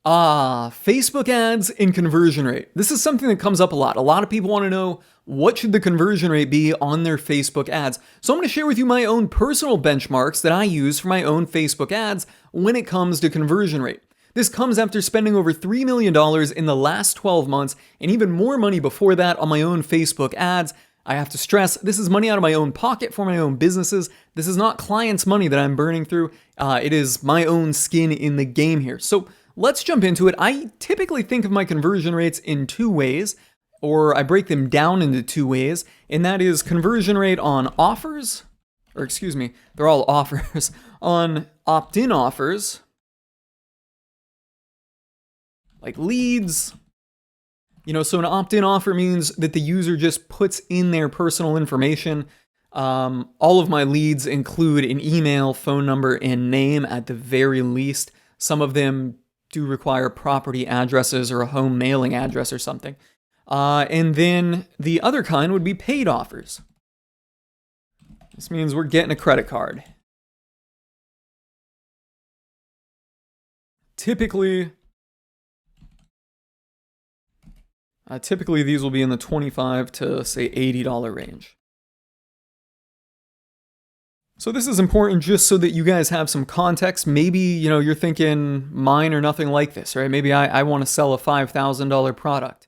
Facebook ads and conversion rate. This is something that comes up a lot. A lot of people want to know what should the conversion rate be on their Facebook ads. So I'm going to share with you my own personal benchmarks that I use for my own Facebook ads when it comes to conversion rate. This comes after spending over $3 million in the last 12 months and even more money before that on my own Facebook ads. I have to stress, this is money out of my own pocket for my own businesses. This is not clients' money that I'm burning through. It is my own skin in the game here. So let's jump into it. I typically think of my conversion rates in two ways, or I break them down into two ways, and that is conversion rate on offers, or excuse me, they're all offers, on opt-in offers, like leads. So an opt-in offer means that the user just puts in their personal information. All of my leads include an email, phone number, and name at the very least. Some of them do require property addresses or a home mailing address or something. And then the other kind would be paid offers. This means we're getting a credit card. Typically these will be in the $25 to say $80 range. So this is important just so that you guys have some context. Maybe, you're thinking mine or nothing like this, right? Maybe I want to sell a $5,000 product.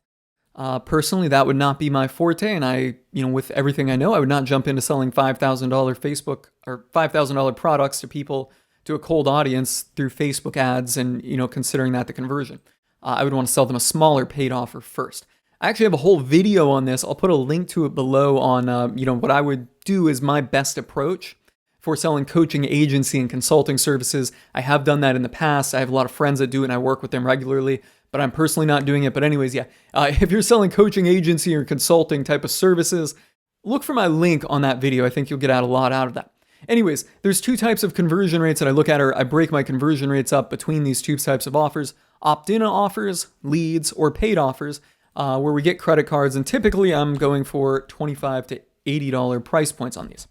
Personally, that would not be my forte. And with everything I know, I would not jump into selling $5,000 Facebook or $5,000 products to people, to a cold audience through Facebook ads and, considering that the conversion. I would want to sell them a smaller paid offer first. I actually have a whole video on this. I'll put a link to it below on, what I would do is my best approach for selling coaching, agency, and consulting services. I have done that in the past. I have a lot of friends that do it and I work with them regularly, but I'm personally not doing it. But anyways, yeah, if you're selling coaching, agency, or consulting type of services, look for my link on that video. I think you'll get a lot out of that. Anyways, there's two types of conversion rates that I look at, or I break my conversion rates up between these two types of offers: opt-in offers, leads, or paid offers, where we get credit cards. And typically I'm going for $25 to $80 price points on these.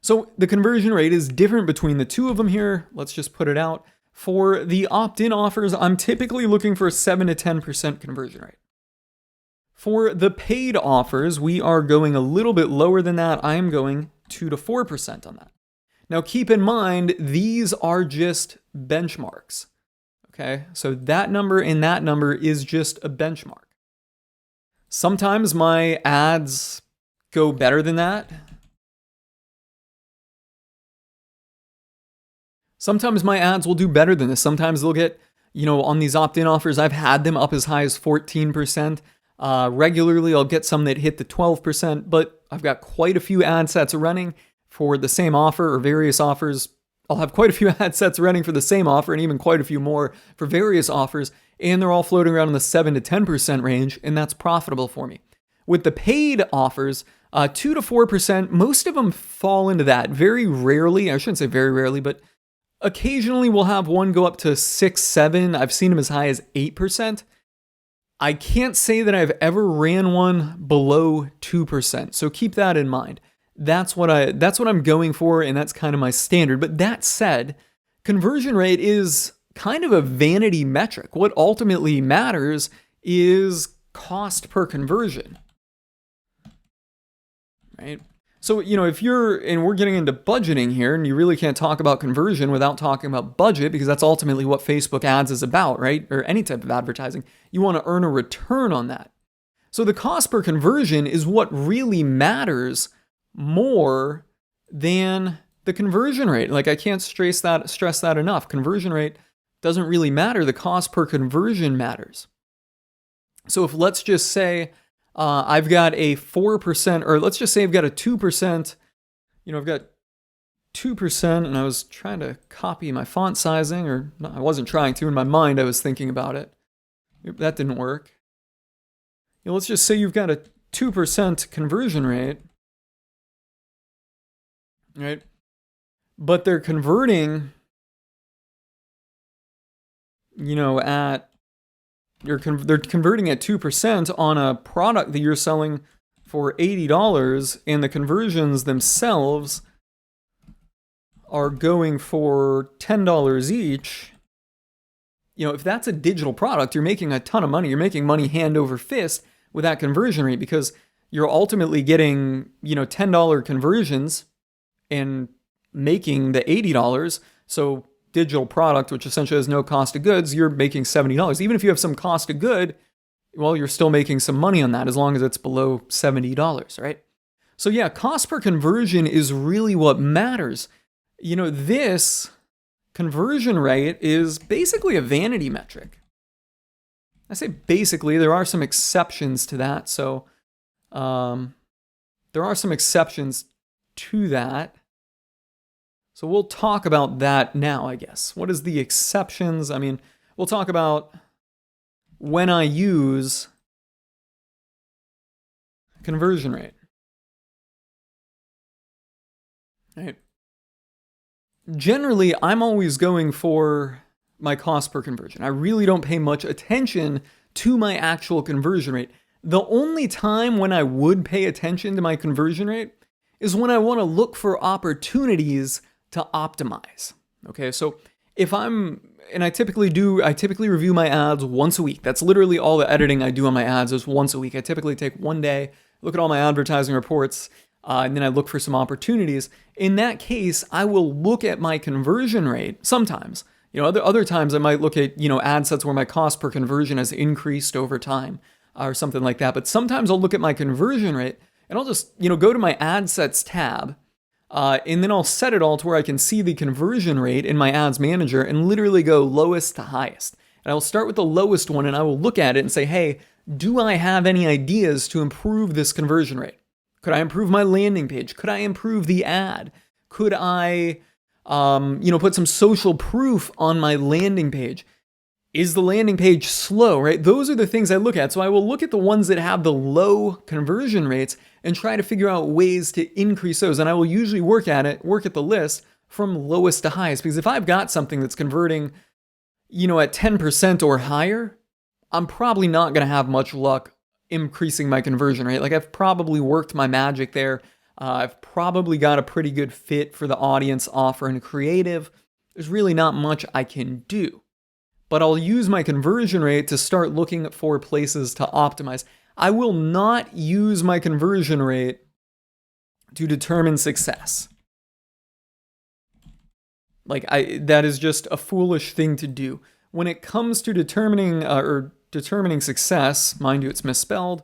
So the conversion rate is different between the two of them here. Let's just put it out. For the opt-in offers, I'm typically looking for a 7 to 10% conversion rate. For the paid offers, we are going a little bit lower than that. I am going 2 to 4% on that. Now keep in mind, these are just benchmarks. Okay, so that number and that number is just a benchmark. Sometimes my ads go better than that. Sometimes my ads will do better than this. Sometimes they'll get, on these opt-in offers, I've had them up as high as 14%. Regularly, I'll get some that hit the 12%, but I've got quite a few ad sets running for the same offer or various offers. I'll have quite a few ad sets running for the same offer and even quite a few more for various offers, and they're all floating around in the 7 to 10% range, and that's profitable for me. With the paid offers, 2 to 4%, most of them fall into that. Very rarely, I shouldn't say very rarely, but occasionally we'll have one go up to 6, 7. I've seen them as high as 8%. I can't say that I've ever ran one below 2%. So keep that in mind. That's what I'm going for, and that's kind of my standard. But that said, conversion rate is kind of a vanity metric. What ultimately matters is cost per conversion. Right? So, if we're getting into budgeting here, and you really can't talk about conversion without talking about budget, because that's ultimately what Facebook ads is about, right? Or any type of advertising. You want to earn a return on that. So the cost per conversion is what really matters more than the conversion rate. Like, I can't stress that enough. Conversion rate doesn't really matter. The cost per conversion matters. So if let's just say I've got a 4%, or let's just say I've got a 2%, I've got 2%, and I was trying to copy my font sizing, or no, I wasn't trying to. In my mind, I was thinking about it. That didn't work. Let's just say you've got a 2% conversion rate, right? But they're converting, they're converting at 2% on a product that you're selling for $80, and the conversions themselves are going for $10 each. if that's a digital product, you're making a ton of money. You're making money hand over fist with that conversion rate because you're ultimately getting, $10 conversions and making the $80. So digital product, which essentially has no cost of goods, you're making $70. Even if you have some cost of good, well, you're still making some money on that as long as it's below $70, right? So yeah, cost per conversion is really what matters. This conversion rate is basically a vanity metric. I say basically, there are some exceptions to that. So there are some exceptions to that. So we'll talk about that now, I guess. What is the exceptions? We'll talk about when I use conversion rate. Right. Generally, I'm always going for my cost per conversion. I really don't pay much attention to my actual conversion rate. The only time when I would pay attention to my conversion rate is when I want to look for opportunities to optimize. Okay, so I typically review my ads once a week. That's literally all the editing I do on my ads is once a week. I typically take one day, look at all my advertising reports, and then I look for some opportunities. In that case, I will look at my conversion rate sometimes. Other times I might look at, ad sets where my cost per conversion has increased over time or something like that. But sometimes I'll look at my conversion rate and I'll just, go to my ad sets tab. And then I'll set it all to where I can see the conversion rate in my ads manager and literally go lowest to highest. And I will start with the lowest one and I will look at it and say, hey, do I have any ideas to improve this conversion rate? Could I improve my landing page? Could I improve the ad? Could I, put some social proof on my landing page? Is the landing page slow, right? Those are the things I look at. So I will look at the ones that have the low conversion rates and try to figure out ways to increase those. And I will usually work at the list from lowest to highest. Because if I've got something that's converting, at 10% or higher, I'm probably not going to have much luck increasing my conversion rate. Like I've probably worked my magic there. I've probably got a pretty good fit for the audience offer and creative. There's really not much I can do. But I'll use my conversion rate to start looking for places to optimize. I will not use my conversion rate to determine success. That is just a foolish thing to do. When it comes to determining success, mind you, it's misspelled.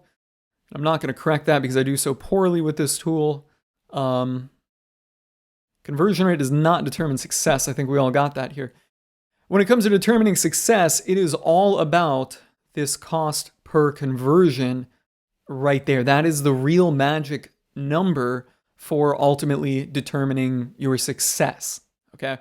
I'm not going to correct that because I do so poorly with this tool. Conversion rate does not determine success. I think we all got that here. When it comes to determining success, it is all about this cost per conversion right there. That is the real magic number for ultimately determining your success, okay?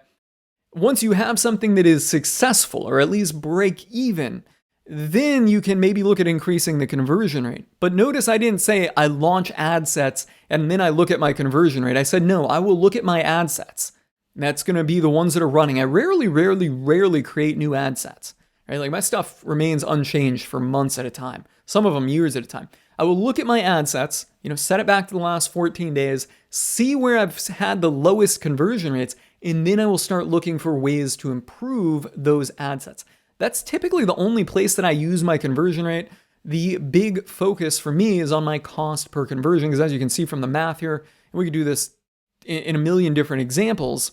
Once you have something that is successful or at least break even, then you can maybe look at increasing the conversion rate. But notice I didn't say I launch ad sets and then I look at my conversion rate. I said, no, I will look at my ad sets. That's going to be the ones that are running. I rarely create new ad sets. Right? Like my stuff remains unchanged for months at a time. Some of them years at a time. I will look at my ad sets, set it back to the last 14 days, see where I've had the lowest conversion rates, and then I will start looking for ways to improve those ad sets. That's typically the only place that I use my conversion rate. The big focus for me is on my cost per conversion, because as you can see from the math here, and we could do this in a million different examples,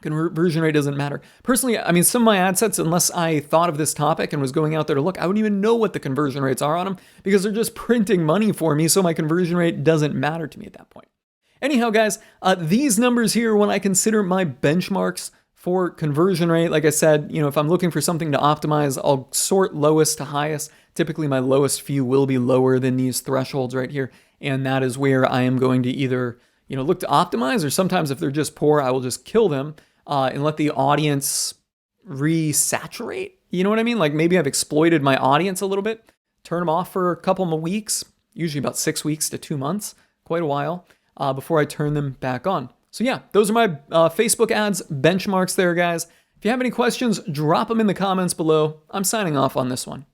conversion rate doesn't matter. Personally, some of my ad sets, unless I thought of this topic and was going out there to look, I wouldn't even know what the conversion rates are on them because they're just printing money for me. So my conversion rate doesn't matter to me at that point. Anyhow, guys, these numbers here, when I consider my benchmarks for conversion rate, like I said, if I'm looking for something to optimize, I'll sort lowest to highest. Typically, my lowest few will be lower than these thresholds right here. And that is where I am going to either, look to optimize, or sometimes if they're just poor, I will just kill them. And let the audience resaturate. You know what I mean? Like maybe I've exploited my audience a little bit, turn them off for a couple of weeks, usually about 6 weeks to 2 months, quite a while, before I turn them back on. So yeah, those are my Facebook ads benchmarks there, guys. If you have any questions, drop them in the comments below. I'm signing off on this one.